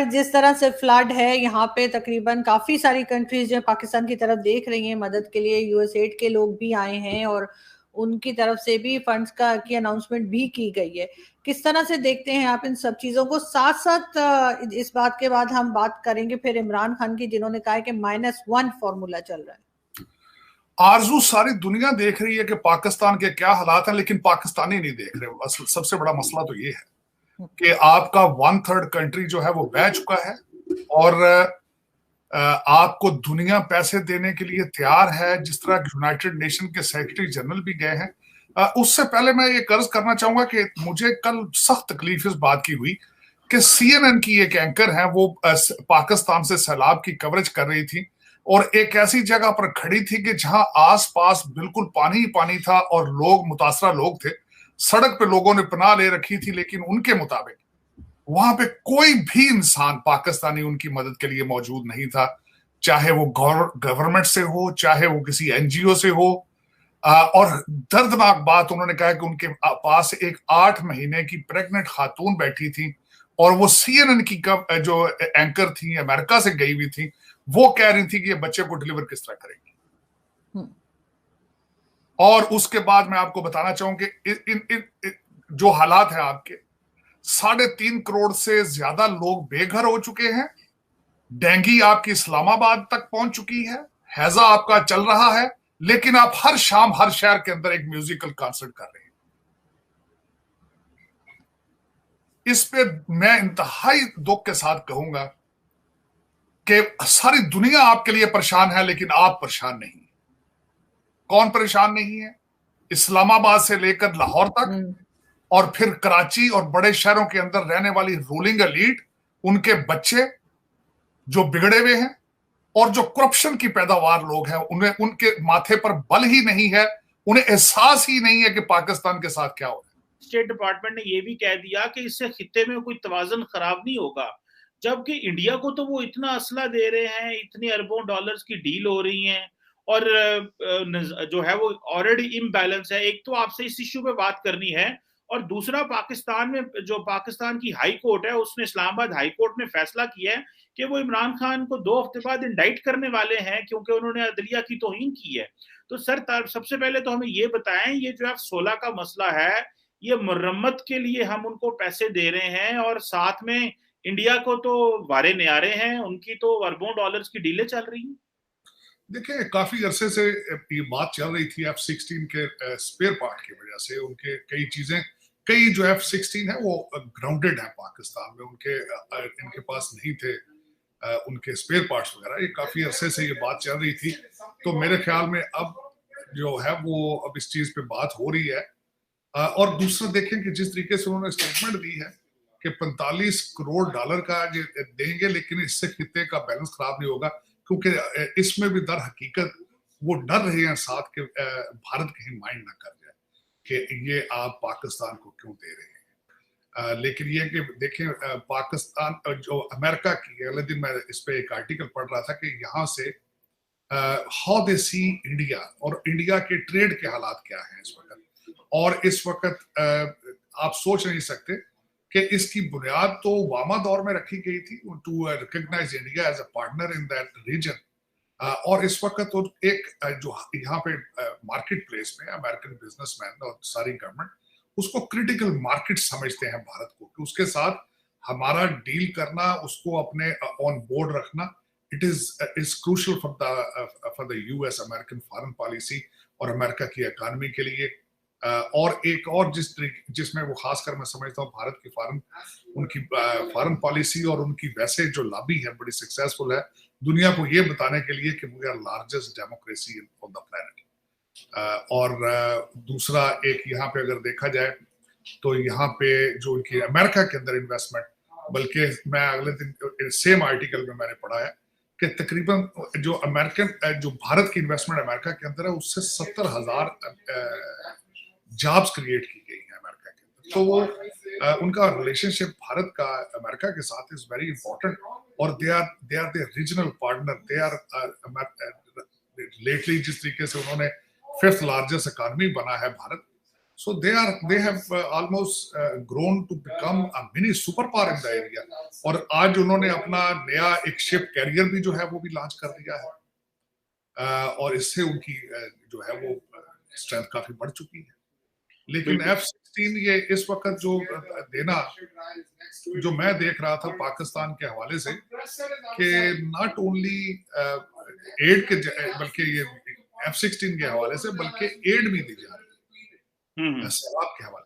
जिस तरह से फ्लड है यहाँ पे, तकरीबन काफी सारी कंट्रीज जो पाकिस्तान की तरफ देख रही हैं मदद के लिए, यूएसएड के लोग भी आए हैं और उनकी तरफ से भी फंड्स की अनाउंसमेंट भी की गई है। किस तरह से देखते हैं आप इन सब चीजों को? साथ साथ इस बात के बाद हम बात करेंगे फिर इमरान खान की, जिन्होंने कहा है कि -1 फॉर्मूला चल रहा है। आरजू, सारी दुनिया देख रही है कि पाकिस्तान के क्या हालात हैं, लेकिन पाकिस्तानी नहीं देख रहे। सबसे बड़ा मसला तो ये है कि आपका 1/3 कंट्री जो है वो बह चुका है और आपको दुनिया पैसे देने के लिए तैयार है, जिस तरह यूनाइटेड नेशन के सेक्रेटरी जनरल भी गए हैं। उससे पहले मैं ये कर्ज करना चाहूंगा कि मुझे कल सख्त तकलीफ इस बात की हुई कि CNN की एक एंकर है, वो पाकिस्तान से सैलाब की कवरेज कर रही थी और एक ऐसी जगह पर खड़ी थी कि जहां आसपास बिल्कुल पानी ही पानी था और लोग, मुतासरा लोग थे। सड़क पे लोगों ने पनाह ले रखी थी, लेकिन उनके मुताबिक वहां पे कोई भी इंसान पाकिस्तानी उनकी मदद के लिए मौजूद नहीं था, चाहे वो गवर्नमेंट से हो, चाहे वो किसी NGO से हो। और दर्दनाक बात, उन्होंने कहा कि उनके पास एक 8 महीने की प्रेग्नेंट खातून बैठी थी और वो CNN की जो एंकर थी, अमेरिका से गई हुई थी, वो कह रही थी कि ये बच्चे को डिलीवर किस तरह करेंगी। और उसके बाद मैं आपको बताना चाहूं कि जो हालात हैं आपके, 3.5 करोड़ से ज्यादा लोग बेघर हो चुके हैं। डेंगी आपकी इस्लामाबाद तक पहुंच चुकी है। हैजा आपका चल रहा है, लेकिन आप हर शाम हर शहर के अंदर एक म्यूजिकल कॉन्सर्ट कर रहे हैं। इस पे मैं इंतहाई दुख के साथ कहूंगा कि सारी दुनिया आपके लिए परेशान है, लेकिन आप परेशान नहीं। कौन परेशान नहीं है? इस्लामाबाद से लेकर लाहौर तक और फिर कराची और बड़े शहरों के अंदर रहने वाली रूलिंग एलीट, उनके बच्चे जो बिगड़े हुए हैं और जो करप्शन की पैदावार लोग हैं, उन्हें, उनके माथे पर बल ही नहीं है, उन्हें एहसास ही नहीं है कि पाकिस्तान के साथ क्या हो रहा है। स्टेट डिपार्टमेंट ने यह भी कह दिया कि इससे खित्ते में कोई तवाज़ुन खराब नहीं होगा, जबकि इंडिया को तो वो इतना असला दे रहे हैं, इतनी अरबों डॉलर्स की डील हो रही हैं और जो है वो ऑलरेडी इम्बैलेंस है। एक तो आपसे इस इश्यू पे बात करनी है, और दूसरा पाकिस्तान में जो पाकिस्तान की हाई कोर्ट है, उसने इस्लामाबाद हाई कोर्ट ने फैसला किया है कि वो इमरान खान को 2 हफ्ते बाद इंडाइट करने वाले हैं, क्योंकि उन्होंने अदलिया की तौहीन की है। तो सर, सबसे पहले तो हमें ये बताएं, ये जो F-16 का मसला है, ये मरम्मत के लिए हम उनको पैसे दे रहे हैं और साथ में इंडिया को तो वारे न्यारे हैं, उनकी तो अरबों डॉलर्स की डीलें चल रही हैं। देखिए, काफी अरसे से ये बात चल रही थी F-16 के स्पेयर पार्ट की वजह से। उनके कई जो F-16 है वो ग्राउंडेड है पाकिस्तान में, इनके पास नहीं थे उनके स्पेयर पार्ट्स वगैरह। ये काफी अरसे से ये बात चल रही थी, तो मेरे ख्याल में अब जो है वो अब इस चीज पे बात हो रही है। और दूसरा देखें कि जिस तरीके से उन्होंने स्टेटमेंट दी है कि 45 करोड़ डॉलर का देंगे, लेकिन इससे खित्ते का बैलेंस खराब नहीं होगा, क्योंकि इसमें भी दर हकीकत वो डर रहे हैं साथ के भारत कहीं माइंड ना कर जाए कि ये आप पाकिस्तान को क्यों दे रहे हैं। लेकिन ये कि देखें, पाकिस्तान जो अमेरिका की, अगले दिन मैं इस पे एक आर्टिकल पढ़ रहा था कि यहाँ से हाउ दे सी इंडिया और इंडिया के ट्रेड के हालात क्या हैं इस वक्त। और इस वक्त आप सोच नहीं सकते कि इसकी बुनियाद तो ओबामा दौर में रखी गई थी, to recognize India as a partner in that region. और इस वक्त तो एक जो यहाँ पे मार्केट प्लेस में अमेरिकन बिजनेसमैन और सारी गवर्नमेंट उसको क्रिटिकल मार्केट समझते हैं भारत को, कि उसके साथ हमारा डील करना, उसको अपने ऑन बोर्ड रखना, it is crucial for the US American foreign policy और अमेरिका की इकानमी के लिए। और एक और जिसमें वो खासकर मैं समझता हूँ भारत की उनकी फॉरेन पॉलिसी और उनकी वैसे जो लॉबी है बड़ी सक्सेसफुल है दुनिया को ये बताने के लिए कि we are largest democracy on the planet. और दूसरा एक यहाँ पे अगर देखा जाए तो यहाँ पे जो उनकी अमेरिका के अंदर इन्वेस्टमेंट, बल्कि मैं अगले दिन सेम आर्टिकल में मैंने पढ़ा है कि तकरीबन जो भारत की इन्वेस्टमेंट अमेरिका के अंदर है, उससे 70,000 जॉब्स क्रिएट की गई है अमेरिका के अंदर। तो वो उनका रिलेशनशिप भारत का अमेरिका के साथ इज वेरी इंपॉर्टेंट, और they are the regional partner. They are lately जिस तरीके से उन्होंने 5th लार्जेस्ट इकोनॉमी बना है Bharat, So they have almost grown to become a mini superpower in the area. और आज उन्होंने अपना नया एक शिप कैरियर भी जो है वो भी लॉन्च कर दिया है, और इससे उनकी जो है वो स्ट्रेंथ काफी बढ़ चुकी है। लेकिन F-16 ये इस वक्त जो देना, जो मैं देख रहा था पाकिस्तान के हवाले से, कि नॉट ओनली एड के, बल्कि ये F-16 के हवाले से, बल्कि एड भी दी जा रही है सैलाब के हवाले